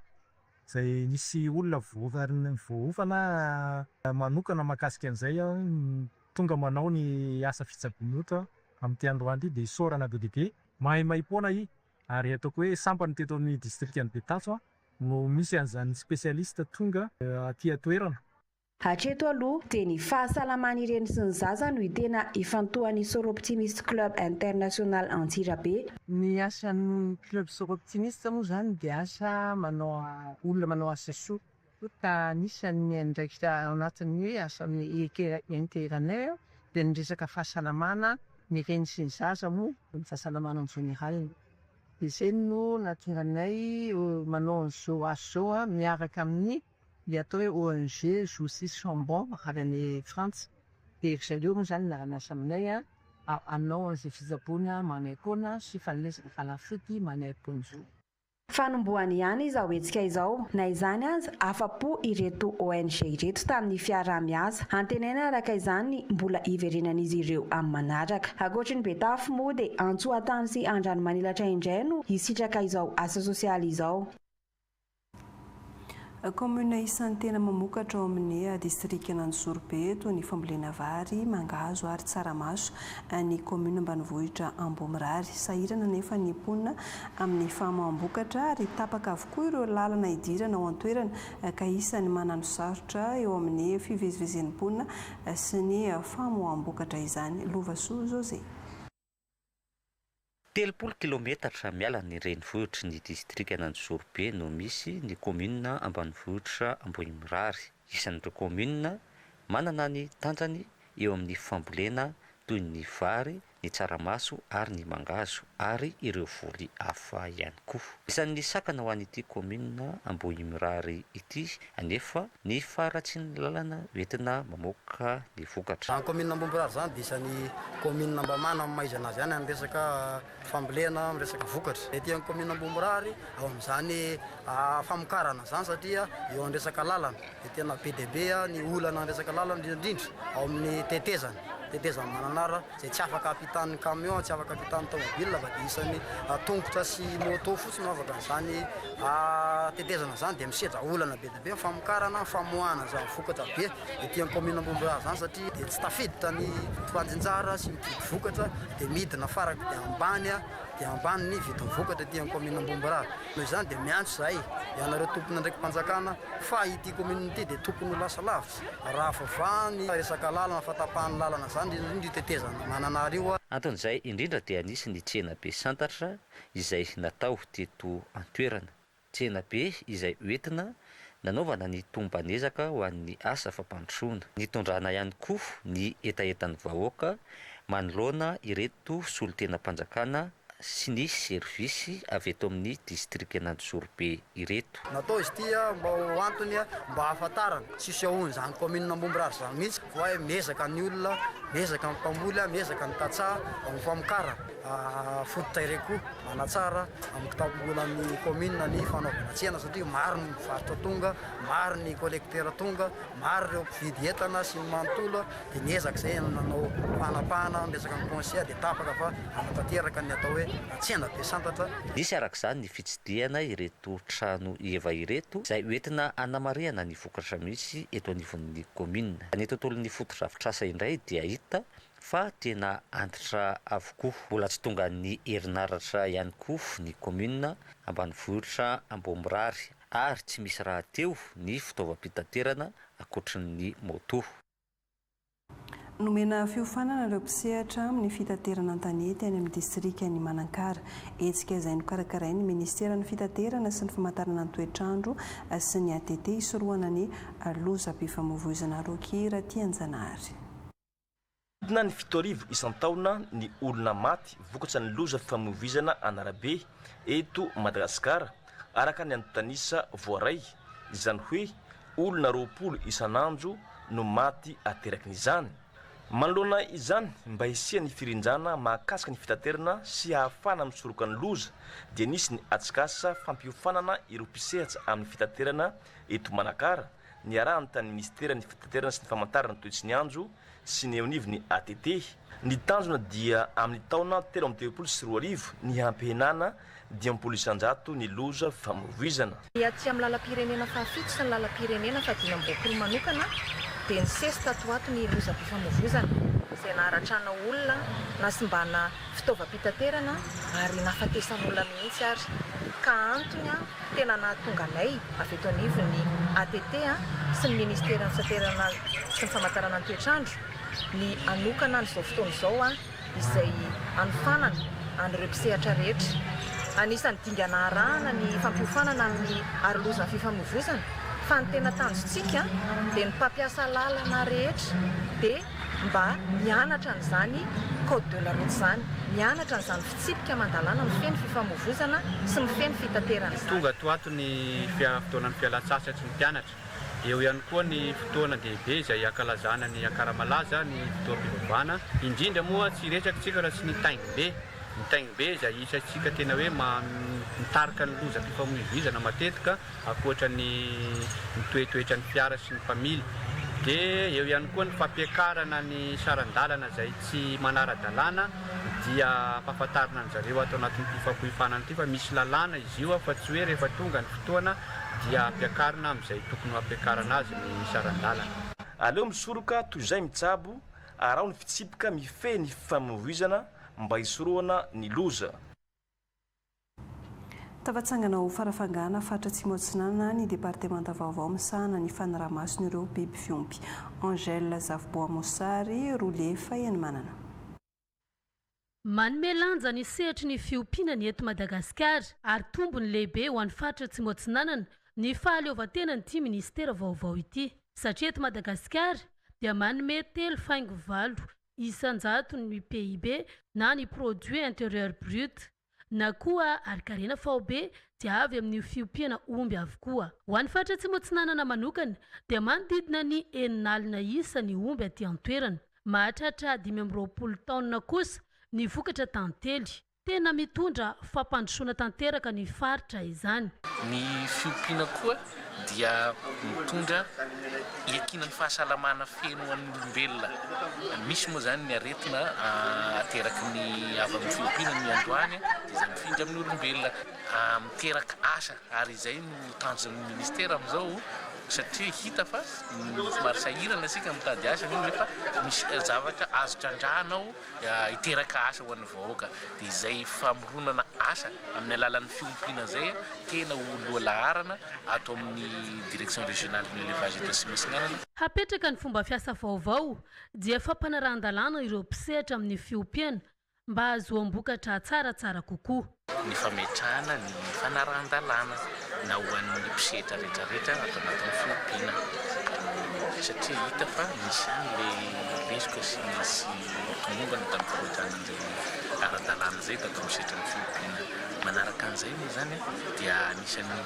izay misy olona voafana manokana mahakasika an'izay tonga manao ny asa fitsaboana amin'ny androany dia sorana be dia mahay maim-poana ary ataoko hoe sampany teto amin'ny distriktan'ny Betafy no misy an'izany spécialiste tonga aty atoerana. Hatreto aloha dia ny fahasalaman'ireny sy ny zaza no tena ifantohan'ny Soro Optimist Club International Antsirabe. Ny asan'ny club Soro Optimiste moa zany dia asa olona manao asa soa ka nisany andraikitra anatin'ny hoe asan'ny interanay dia ny resaka fahasalamana ny reny sy ny zaza moa ny fahasalamana en général. Dia izay no natoranay manao an'izao asa zao miaraka amin'ny le atao hoe ONG Josie Chambon maharan'ny Frantsa. Dia zareo moa zany naranasa aminay anao an'izay fizaboana manaimpona sy fanoloezana fanafody manaimpona. Fanombohany ihany izao hetsika izao na izany aza afa-po ireto ONG ireto tamin'ny fiarah-miasa antenaina araka izany mbola iverenan'izy ireo amin'ny manaraka. Ankoatry ny Betafy moa dia Antsoatany sy Andranomanilatra indray no hisitraka izao asa sosialy izao. Commune isan'ny tena mamokatra ao amin'ny distrikan'Antsorobe toy ny fambolena vary, mangahazo ary tsaramaso ny commune ambanivohitra Ambomirary. Sahirana nefa ny mponina amin'ny famoambokatra ary tapaka avokoa ireo lalana idirana ao an-toerana ka isan'ny manano sarotra eo amin'ny fivezivezen'ny mponina sy ny famoambokatra izany. Lovasoa José. 30 kilometatra miala ny renivohitra ny distrikan'Antsorobe no misy ny commune ambanivohitra Ambohimirary. Isan'ireo commune manana ny tanjany eo amin'ny fambolena toy ny vary, ny tsaramaso ary ny mangahazo ary ireo voly hafa ihany koa. Isan'ny sakana ho an'ity commune Ambohimirary ity anefa ny faratsy ny lalana entina mamoaka ny vokatra. Ny commune Ambohimirary zany dia isan'ny commune mba mana mahaizana azy ihany amin'ny resaka fambolena, amin'ny resaka vokatra. Ety amin'ny commune Ambohimirary ao amin'izany famokarana zany satria eo amin'ny resaka lalana dia tena be dia be ny olana amin'ny resaka lalana indrindra ao amin'ny tetezana. tetezany mananara zay tsy afaka ampitan'ny camion tsy afaka ampitan'ny tomobile fa dia isany tongotra sy moto fotsiny afaka n'izany tetezana zany dia misedra olana be dia be famokarana famoahana zany vokatra be ety amin'ny commune Ambomberary zany satria dia tsy tafiditra ny fanjinjara sy mividy vokatra dia midina faraka dia ambany dia ambany ny vidiny vokatra ety amin'ny commune Ambomberary noho izany dia miantso zay ianareo tompona ndraiky mpanjakana fa ity commune ity dia tokony ho lasa lavitra raha vavany resaka lalana fatapahany lalana zany ny tetezana mananara io anton'izay indrindra dia anisy ny tsena be santatra izay natao teto an-toerana tsena be izay oentina nanaovana ny tombanezaka ho an'ny asa fampandrosoana nitondrana ihany koa ny etaetan'ny vahoaka manoloana ireto solon-tenam-panjakana sy ny servisy avy eto amin'ny district Antsorobe ireto natao izy tia mba ho antony mba hafantarana sisy ahony zany commune Ambomberary zany mihitsy fa hoe mezaka ny olona mezaka ny mpamoly mezaka ny tatsah amin'ny famokarana fototra ireko manatsara amin'ny kitapolan'ny commune ny fanaovana tsena satria maro ny mpivarotra tonga maro ny collecteur tonga maro ireo mpividy entana sy ny manontolo dia niezaka izay nanao fanapahana resaka ny conseil dia tapaka fa anatanteraka ny atao hoe tsena be santatra nisy arak'izany ny fitsidihana ireto trano eva ireto izay oentina anamariana ny vokatra misy eto anivon'ny commune ny tontolon'ny foto-drafitrasa indray dia hita fa tena antitra avokoa mbola tsy tonga ny herinaratra ihany koa ny commune ambanivohitra Ambomberary ary tsy misy raha teo ny fitaovam-pitaterana ankoatran'ny moto nomena fiofanana ireo mpisehatra amin'ny fitaterana an-tanety any amin'ny distrika ny Manankara hetsika izay nokarakarain'ny ministera ny fitaterana sy ny famantarana ny toetrandro sy ny ATT isorohana ny lozam-pifamoivoizana Rokira Tianjanahary na ny 7 isan-taona ny olona maty vokatra ny loza fifamoivoizana anarabe eto Madagasikara araka ny antanisa voaray izany hoe olona 20 isanandro no maty aterakin'izany manoloana izany mba hisian'ny firinjana mahakasika ny fitaterana sy hahafana misoroka ny loza dia nisy ny atsikasa fampiofanana ireo mpisehatra amin'ny fitaterana eto Manakara ny arahany tany ministera ny fitaterana sy ny famantarana toetsy ny andro sy ny eonivony ATT ny tanjona dia amin'ny taona 2024 ny hampihenana 10% ny loza fifamoivoizana aty amin'ny lalam-pirenena fahafito sy ny lalam-pirenena fa dimy ambopolo manokana dia ny sesy tato ato ny lozam-pifamoivoizana izay naharatrana olona nasimbana fitaovam-pitaterana ary nahafatesan'olona mihitsy ary ka antony tena nahatonga anay avy eto anivony ATT sy ny ministera ny fitaterana sy ny famantarana ny toetrandro ny anokana n'izao fotoana izao izay anofanana an'ireo mpisehatra rehetra anisan'ny dingana arahana ny fampiofanana amin'ny aroloza fifamoivoizana fa ny tena tanjontsika dia ny mpampiasa lalana rehetra dia mba mianatra n'izany code de la route zany mianatra n'izany fitsipika mandalana mifeny fifamoivoizana sy mifeny fitaterana tonga to ato ny fotoanan'ny fialan-tsasatra sy ny mpianatra eo ihany koa ny fotoana dehibe izay ankalazana ny akaramalaza ny fotoam-pivavahana indrindra moa tsy resakintsika raha tsy ny taingim-be ny taingim-be izay isatsika tena hoe mitarika ny lozam-pifamoivoizana matetika ankoatra ny toetoetra ny fiara sy ny mpamily dia eo ihany koa ny fampiakarana ny sarandalana izay tsy manara-dalàna dia mpahafantarina an zareo ato anatin'ity fampoifanana ity fa misy lalàna izy io fa tsy hoe rehefa tonga ny fotoana dia ampiakarina amin'izay tokony ampiakarana azy ny sarandalana aleo misoroka toy izay mitsabo arao ny fitsipika mifeny fifamoivoizana mba hisoroana ny loza tafatsangana ho farafangana fatra Tsimotsinana ny departemanta vaovao misahana ny fanaraha-masony ireo biby fiompy Angèle Zavoboamosary Rolefa eny manana manome lanja ny sehatry ny fiompiana ny eto Madagasikara ary tombony lehibe ho an'ny fatra Tsimotsinana ny fahaleovantenany ity ministera vaovao ity satria eto Madagasikara dia manome 3.9 isanjato ny PIB na ny produit intérieur brut na koa arikarena faobe dia avy amin'ny fiompiana omby avokoa ho an'ny fatra Tsimotsinana manokana dia manodidina ny 9 isa ny omby aty an-toerana mahatratra 520 taona kosa ny vokatra tantely tena mitondra fampandrosoana tanteraka ny faritra izany. Ny fiompiana koa dia mitondra iakinany fahasalamana feno amin'ny olombelona. Misy moa zany ny aretina ateraky ny avy amin'ny fiompiana ny androany dia izay mifindra amin'ny olombelona miteraka asa ary izay no tanjon'ny ministera amin'izao satria hita fa somary sahirana asika mitady asa nefa misy zavatra azo trandrahanao hiteraka asa ho an'ny vahoaka dia izay famoronana asa amin'ny alalan'ny fiompiana zay tena oloa laharana ato amin'ny direction régionale de l'élevage et de semences. Hapetraka ny fomba fiasa vaovao dia fampanarahana ireo mpisehatra amin'ny fiompiana mba azoam-bokatra tsaratsara kokoa. Ny fametrahana ny fanarahan-dalàna na ho an'ny mpisehatra rehetrarehetra ato anatin'ny fiompiana satria hita fa misy an'ilay lesoka sy misy tomongana tamin'ny fametrahana an'izay ara-dalàna zay tato misehatra ny fiompiana. Manaraka an'izay moa zany dia anisan'ny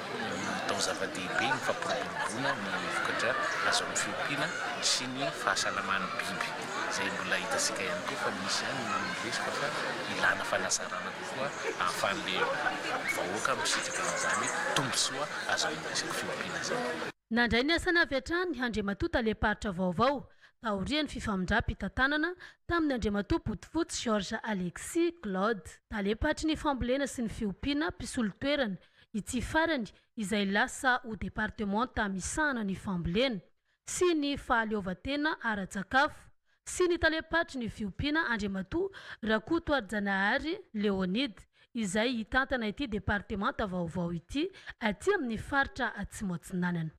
tao zava-dehibe ny fampiroboroboana ny vokatra azo amin'ny fiompiana sy ny fahasalaman'ny biby. Zay mbola hitasika ihany koa fa misy ihany lesoka fa ilana fanasarana kokoa ahafahan'le vahoaka misitraka an'izany tombosoa azo amin'ny resaka fiompiana zay. Nandray ny asana avy hatrany Andriamatoa taleparitra vaovao taorian'ny fifamindram-pitantanana tamin'ny Andriamatoa Botifotsy Georges Alexis Claude. Talepatry ny fambolena sy ny fiompiana mpisolo-toerana ity farany izay lasa ho departement tamisahana ny fambolena sy ny fahaleovan-tena ara-tsakafo sy ny talepatry ny fiompiana Andriamatoa Rakotoarjanahary Leonide izay hitantana ity departementa vaovao ity aty amin'ny faritra Atsimo-Atsinanana.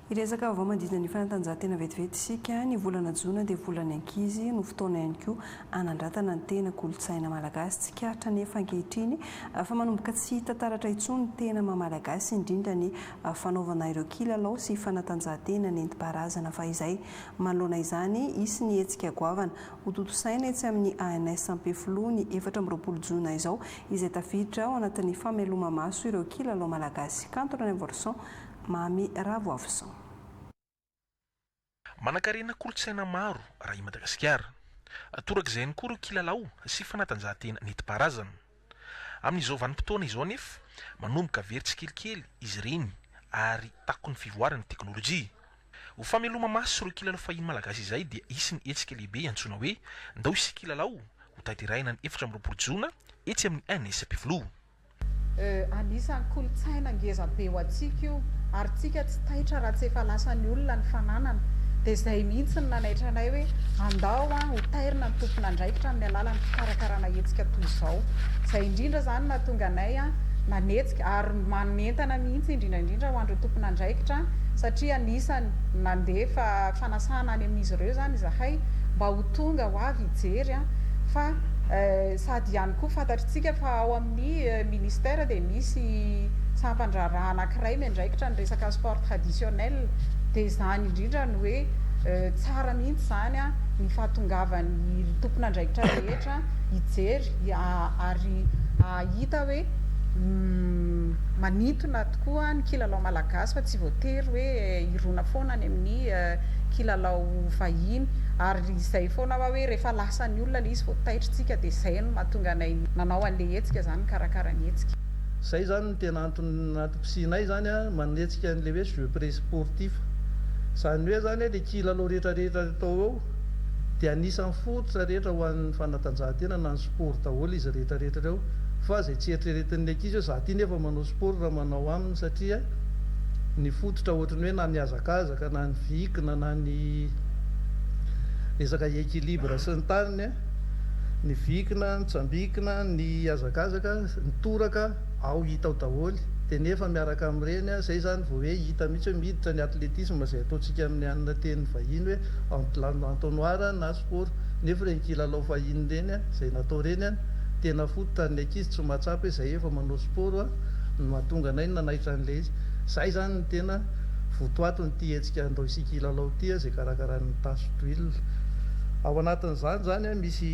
Iresaka vaovao mandritra ny fanatanjahantena vetivety sika ny volana Jona dia volana ankizy no fotoana ihany koa anandratana ny tena kolotsaina malagasy tsikaritra nefa ankehitriny fa manomboka tsy hita taratra intsony ny tena mamalagasy indrindra ny fanaovana ireo kilalao sy fanatanjahantena nentim-paharazana fa izay manoloana izany isy ny hetsika goavana ho totosaina etsy amin'ny ANS Ampefilo ny 14 Jona izao izay tafiditra ao anatin'ny fameloma maso ireo kilalao malagasy. Kanto Revolution Mamy Ravoavison. Manakarena kolotsaina maro raha i Madagasikara. Torak'izay ihany koa ireo kilalao sy fanatanjahantena nentim-paharazana. Amin'izao vanim-potoana izao nefa manomboka very tsikelikely izy ireny ary takony fivoarana teknôlôjia. Ho fameloma maso ireo kilalao fahiny malagasy izay dia isy ny hetsika lehibe antsoina hoe ndao isy kilalao ho tanteraina ny 14 Jona etsy amin'ny ANS Ampefilo. Anisan'ny kolotsaina ngeza be ho antsika io ary tsika tsy taitra raha tsy efa lasan'ny olona ny fananana dia izay mihitsy ny nanaitra anay hoe andao ho tairina ny tompon'andraikitra amin'ny alalan'ny fikarakarana hetsika toy izao. Izay indrindra zany nahatonga anay nanetsika ary manentana mihitsy indrindra ho andreo tompon'andraikitra satria anisany nandefa fanasana any amin'izy ireo zany izahay mba ho tonga ho avy hijery fa sady ihany koa fantatritsika fa ao amin'ny ministère dia misy sampandraraha anankiray miandraikitra ny resaka sport traditionnel dia izany indrindra ny hoe tsara mihitsy zany ny fahatongavan'ny tompon'andraikitra rehetra hijery ary hita hoe manintona tokoa ny kilalao malagasy fa tsy voatery hoe irona foana any amin'ny kilalao vahiny ary izay foana hoe rehefa lasan'ny olona le izy vao taitritsika dia izay no mahatonga anay nanao an'le hetsika zany karakarany hetsika. Zay zany no tena antom-pisinay zany manetsika an'le hoe jeu pré-sportif. Zany hoe zany le kilalao rehetrarehetra atao ao dia anisan'ny fototra rehetra ho an'ny fanatanjahantena na ny sport daholo izy rehetrarehetra ireo fa zay tsy eritreretin'ny ankizy hoe za ty nefa manao sport raha manao aminy satria ny fototra ohatrany hoe na ny hazakazaka na ny vikina na ny resaka équilibre sy ny tariny ny vikina, ny tsambikina, ny hazakazaka, ny toraka ao hita ao daholo dia nefa miaraka amin'ireny zay zany vao hoe hita mihitsy hoe miditra ny atletisme zay ataontsika amin'ny anina teny vahiny hoe entonnoir na sport nefa reny kilalao vahiny reny zay natao reny tena fototra ny ankizy tsy mahatsapy hoe zay efa manao sport no mahatonga anay nanaitra an'le izy. Zay zany ny tena votoatony ty hetsika andao isy kilalao ty zay karakaran'ny tasy d'huile. Ao anatin'izany zany misy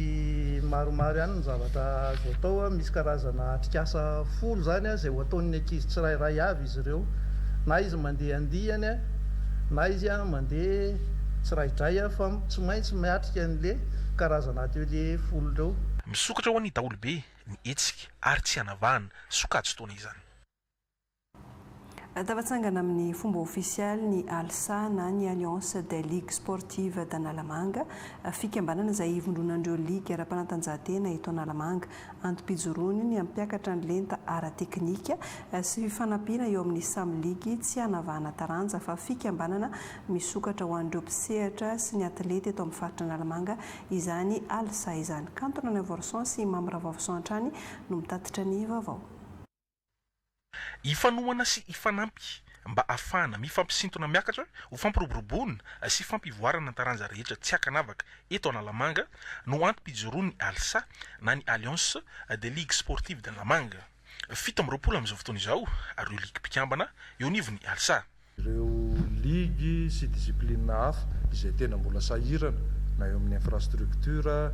maromaro ihany ny zavatra azo atao misy karazana atrikasa folo zany zay ho ataon'ny ankizy tsirairay avy izy ireo na izy mandeha andihany na izy mandeha tsiraidray fa tsy maintsy miatrika an'le karazana atelier folo ireo. misokatra ho an'ny daolobe ny etsika ary tsy hanavahana sokajy taona izany. Tavatsangana amin'ny fomba ofisialy ny ALSA na ny Alliance des Ligues Sportives d'Analamanga fikambanana izay ivondronandreo ligue ara-panatanjahantena eto Analamanga antom-pijoroany ny ampiakatra ny lenta ara-teknika sy fanampiana eo amin'ny samy ligue tsy hanavahana taranja fa fikambanana misokatra ho an'ireo mpisehatra sy ny atleta eto amin'ny faritra Analamanga izany ALSA izany. Kantona ny Vorson sy Mamravavson Antrany no mitatitra ny vaovao. Ifanoana sy ifanampy mba afahana mifampisintona miakatra ho fampiroboroboana sy fampivoarana taranja rehetra tsy hakanavaka eto Analamanga no antom-pijoroany ALSA na ny Alliance des Ligues Sportives d'Analamanga. 7 amin'izao fotoana izao ary ireo ligue mpikambana eo anivon'ny ALSA. Ireo ligue sy discipline hafa izay tena mbola sahirana na eo amin'ny infrastructure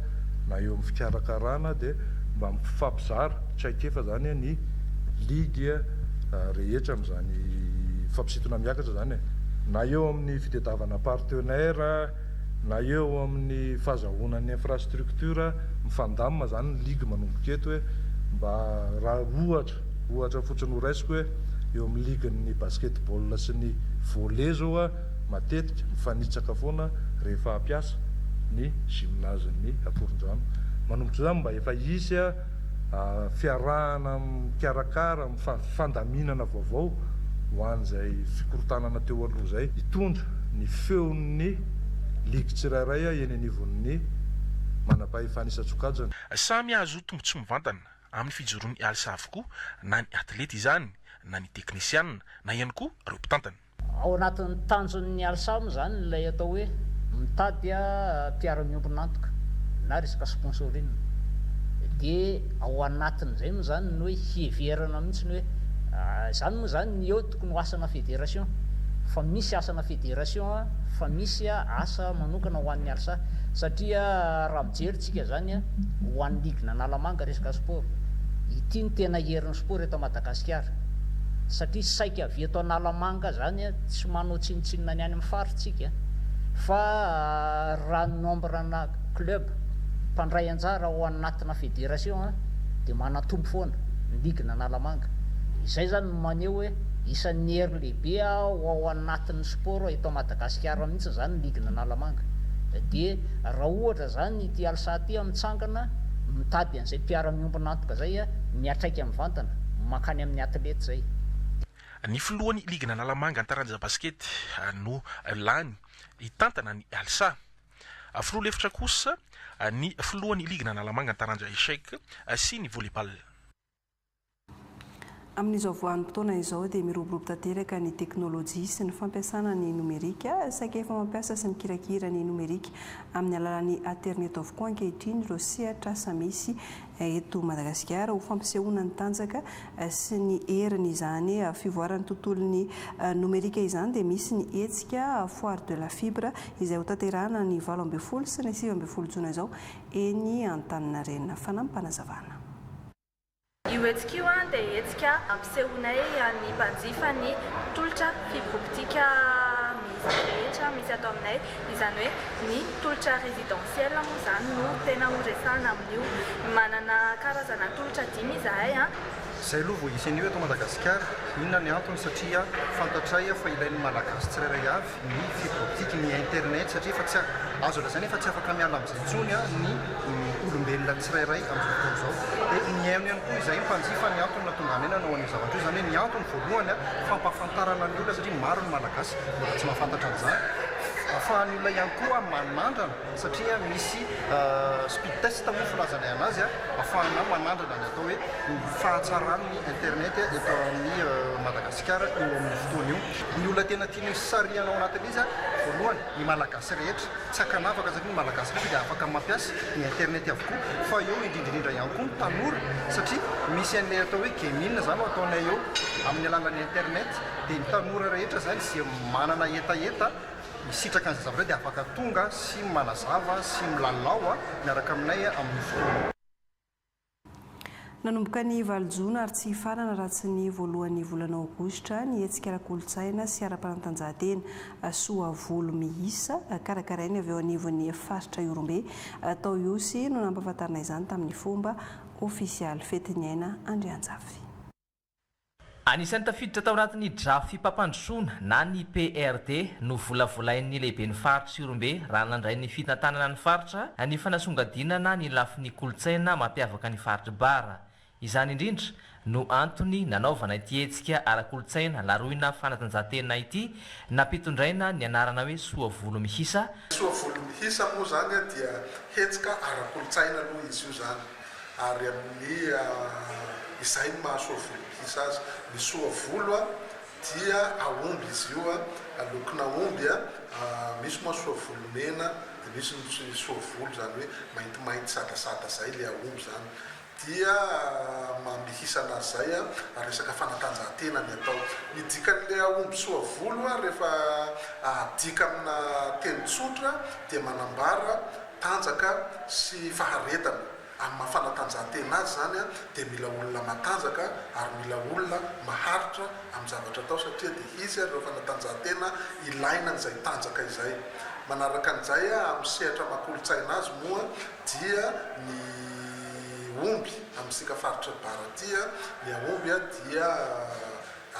na eo amin'ny fikarakarana dia mba mifampizara traikefa zany ny ligue rehetra amin'izany fampisintona miakatra zany na eo amin'ny fitadiavana partenaire na eo amin'ny fahazahoana ny infrastructure mifandamina zany ny ligue manomboka eto hoe mba raha ohatra fotsiny ho raisiko hoe eo amin'ny ligue ny basketball sy ny volley zao matetika mifanitsaka foana rehefa hampiasa ny gymnase ny Akorondrano manomboka zany mba efa isy fiarahana mikarakara fandaminana vaovao ho an'izay fikorotanana teo aloha zay hitondra ny feon'ny ligue tsirairay eny anivon'ny manam-pahefanisa-tsokajana. Samy azo tombontsoa mivantana amin'ny fijoroan'ny ALSA avokoa na ny atleta izany na ny teknisianina na ihany koa ireo mpitantana. Ao anatin'ny tanjon'ny ALSA moa zany ilay atao hoe mitady mpiara-miombonantoka na resaka sponsorina. Dia ao anatin'izay moa zany ny hoe heverana mihitsy ny hoe zany moa zany ny eo tokony ho asana fédération fa misy asana fédération fa misy asa manokana ho an'ny ALSA satria raha mijerytsika zany ho an'ny ligue Analamanga resaka sport ity ny tena herin'ny sport eto Madagasikara satria saika avy eto Analamanga zany tsy manao tsinotsinona ny any amin'ny faritsika fa raha nombrana club mpandray anjara ao anatina fédération dia manatombo foana ny ligue Analamanga. Izay zany maneho hoe isan'ny hery lehibe ao anatin'ny sport eto Madagasikara mihitsy zany ny ligue Analamanga. Dia raha ohatra zany ity ALSA ty mitsangana mitady an'izay mpiara-miombonantoka zay miatraika amin'ny vantana makany amin'ny atleta zay. Ny filohan'ny ligue Analamanga taranja basket no lany hitantana ny ALSA. Filoha-lefitra kosa ny filohan'ny ligue Analamanga taranja échec sy ny volleyball. Amin'izao voanim-potoana izao dia miroborobo tanteraka ny teknôlôjia sy ny fampiasana ny nomerika saika efa mampiasa sy mikirakira ny nomerika amin'ny alalan'ny internet avokoa ankehitriny ireo sehatra asa misy eto Madagasikara ho fampisehoana ny tanjaka sy ny heriny izany fivoaran'ny tontolon'ny nomerika izany dia misy ny hetsika foire de la fibre izay ho tanterahana ny 8 sy ny 9 jona izao eny Antaninarenina fanampanazavana. Io hetsika io dia hetsika ampisehoanay ny mpanjifa ny tolotra fibre optique misy rehetra misy ato aminay izany hoe ny tolotra résidentiel moa zany no tena horesahana amin'io manana karazana tolotra 10 izahay Zay aloha vao isan'io eto Madagasikara inona ny antony satria fantatray fa ilain'ny malagasy tsirairay avy ny fibre optique ny internet satria fa tsy azo lazaina fa tsy afaka miala amin'izay intsony ny olombelona tsirairay amin'izao fotoana izao dia ny haino ihany koa izay mpanjifa ny antony natonganena nao an'io zavatra io zany hoe ny antony voalohany fampahafantarana ny olona satria maro ny malagasy mbola tsy mahafantatra an'izany ahafahan'ny olona ihany koa manandrana satria misy speed test moa filazanay anazy ahafahana manandrana ny atao hoe fahatsaran'ny internet eto amin'ny Madagasikara eo amin'ny fotoana io. Ny olona tena tiany sariana ao anatin'izy voalohany ny malagasy rehetra tsy akanavaka satria ny malagasy rehetra dia afaka mampiasa ny internet avokoa fa eo indrindrindrindra ihany koa ny tanora satria misy an'ilay atao hoe gaming zany ataonay eo amin'ny alalan'ny internet dia ny tanora rehetra zany izay manana etaeta misitraka an'izay zavatra dia afaka tonga sy manazava sy milalao miaraka aminay amin'ny fotoana. nanomboka ny valojona ary tsy farana raha tsy ny voalohan'ny volana aogositra ny hetsika ara-kolontsaina sy ara-panatanjahantena soavolo miisa karakarainy avy eo anivon'ny faritra Iorombe tao iosy no nampahafantarina izany tamin'ny fomba ofisialy fetiny aina Andrianjafy. Anisan'ny tafiditra tao anatin'ny drafy fipampandrosoana na ny PRD no volavolain'ny lehiben'ny faritra Iorombe raha nandray ny fitantanana ny faritra ny fanasongadinana ny lafin'ny kolotsaina mampiavaka ny faritra Bara. Izany indrindra no antony nanaovana ity hetsika ara-kolotsaina laroina fanatanjahantena ity nampitondraina ny anarana hoe soavolo mihisa. Soavolo mihisa moa zany dia hetsika ara-kolotsaina aloha izy io zany ary amin'ny izay ny mahasoavolo mihisa azy. Ny soavolo dia aomby izy io lokona aomby misy moa soavolo mena dia misy ny soavolo zany hoe maintimainty sadasada zay le aomby zany. Dia mamihisa anazy zay resaka fanatanjahantena ny atao. Ny dikan'ilay aomby soavolo rehefa dika amina teny tsotra dia manambara tanjaka sy faharetana amin'ny fanatanjahantena azy zany dia mila olona matanjaka ary mila olona maharitra amin'ny zavatra atao satria dia izy ireo fanatanjahantena ilaina an'izay tanjaka izay. Manaraka an'izay amin'ny sehatra maha-kolotsaina azy moa dia ny omby amin'ny sika faritra Bara dia ny aomby dia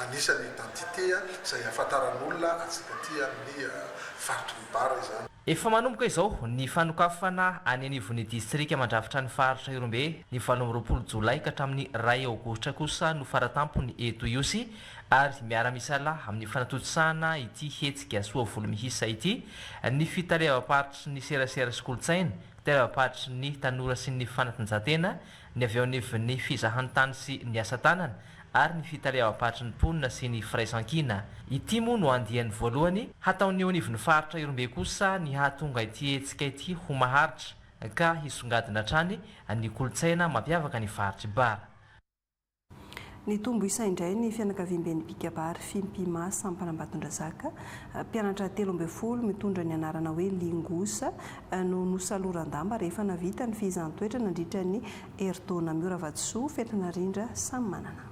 anisany identité izay ahafantaran'olona atsika ty amin'ny faritra Bara izany. Efa manomboka izao ny fanokafana any anivon'ny distrika mandrafitra ny faritra Iorombe ny 20 Jolay ka hatramin'ny 2 Aogositra kosa no faratampony eto iosy ary miara-misala amin'ny fanatotsana ity hetsika soavolo mihisa ity ny fitalevam-paritry ny serasera sy kolotsaina, fitalevam-paritry ny tanora sy ny fanatanjahantena, ny avy eo anivon'ny fizahantany sy ny asa tanana ary ny fitalevam-paritry ny mponina sy ny firaisan-kina. Ity moa no andian'ny voalohany hataon'ny eo anivon'ny faritra Iorombe kosa ny hahatonga ity hetsika ity ho maharitra ka hisongadina hatrany ny kolotsaina mampiavaka ny faritra Bara. Ny tombo isa indray ny fianakaviam-ben'ny Pikabary Fimpima Sampanambatondrazaka mpianatra 12 mitondra ny anarana hoe Lingosa no nosaloran-damba rehefa navita ny fihizan-toetra nandritra ny herintaona Mioravatosoa fetana rindra samy manana.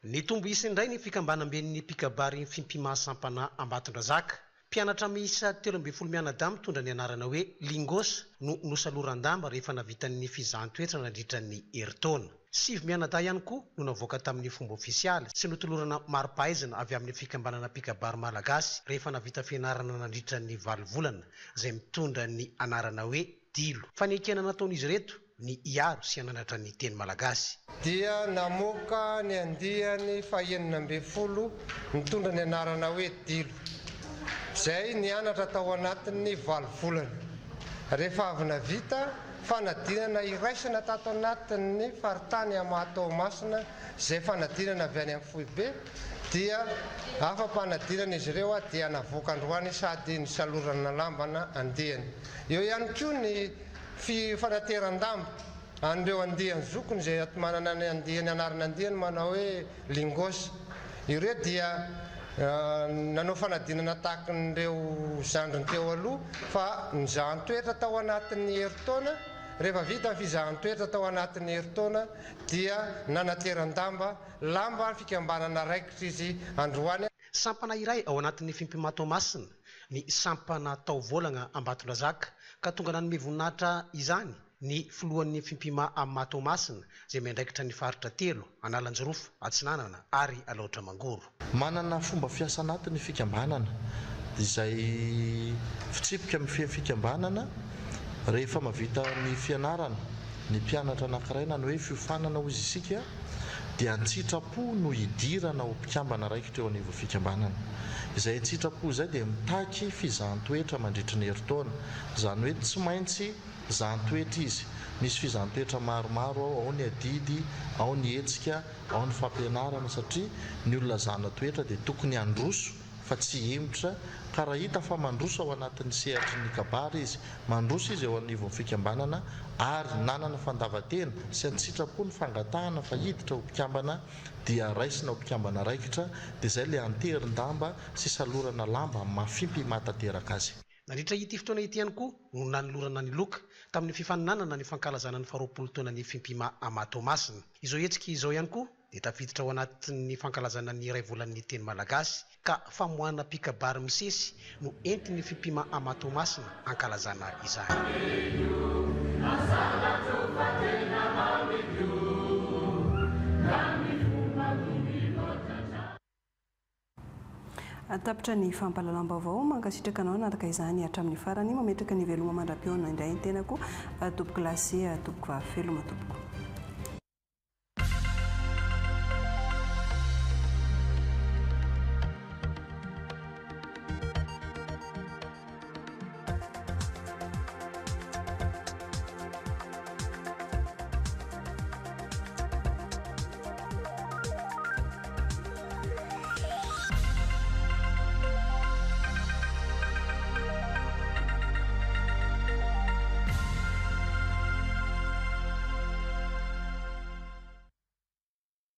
Ny tombo isa indray ny fikambanam-ben'ny Pikabary Fimpima Sampanambatondrazaka mpianatra miisa 12 mianadahy mitondra ny anarana hoe Lingosa no nosaloran-damba rehefa navita ny fihizan-toetra nandritra ny herintaona. 7 mianadahy ihany koa no navoaka tamin'ny fomba ofisialy sy notolorana maro-pahaizana avy amin'ny fikambanana Pikabary Malagasy rehefa navita fianarana nandritra ny 7 volana izay mitondra ny anarana hoe Dilo. Fanekena nataon'izy reto ny iaro sy ananatra ny teny Malagasy. Dia namoaka ny andiany 912 mitondra ny anarana hoe Dilo. Izay nianatra tao anatin'ny 7 volana. Rehefa avy navita fanadinana iraisana tato anatin'ny faritany Amatomasina izay fanadinana avy any amin'ny Foibe dia afa-panadinana izy ireo dia navoaka androany sady ny salorana lambana andiany. Eo ihany koa ny fanateran-damba an'ireo andiany zokony izay manana ny andiany anarana andiany manao hoe Lingosa. Ireo dia nanao fanadinana tahaka n'ireo zandriny teo aloha fa nizahan-toetra tao anatin'ny herintaona. Rehefa vita fizahan-toetra tao anatin'ny herintaona dia nanateran-damba lamba fikambanana raikitra izy androany. Sampana iray ao anatin'ny Fimpima Tomasina ny sampana tao volana Ambatondrazaka ka tonga nanome voninahitra izany ny filohan'ny Fimpima Tomasina izay miandraikitra ny faritra 3 Analanjirofo, Atsinanana ary Alaotra Mangoro. Manana fomba fiasa anatin'ny fikambanana izay fitsipika amin'ny fikambanana rehefa mavita ny fianarana ny mpianatra anankiray na hoe fiofanana hozy isika dia antsitrapo no hidirana ho mpikambana raikitra eo anivon'ny fikambanana. Izay antsitrapo izay dia mitaky fizahan-toetra mandritra ny herintaona, izany hoe tsy maintsy zahan-toetra izy. Misy fizahan-toetra maromaro ao ny adidy, ao ny hetsika, ao ny fampianarana satria ny olona zana-toetra dia tokony androso fa tsy emotra ka raha hita fa mandroso ao anatin'ny sehatry ny kabary izy, mandroso izy eo anivon'ny fikambanana ary nanana fandavatena sy antsitrapo ny fangatahana fa hiditra ho mpikambana dia raisina ho mpikambana raikitra dia izay le anterin-damba sy salorana lamba mafimpi matateraka azy. nandritra ity fotoana ity ihany koa no nanolorana ny loka tamin'ny fifaninanana ny fankalazana ny 20 taona ny fimpima Amatomasina. Izao hetsika izao ihany koa dia tafiditra ao anatin'ny fankalazana ny iray volan'ny teny malagasy ka famoahana pikabary misesy no entin'ny fimpima Amatomasina ankalazana izany. Tapitra ny fampalalam-baovao mankasitraka anao naraka izany hatramin'ny farany mametraka ny veloma mandram-piona indray ny tenako tompoko lasy tompoko vavy feloma tompoko.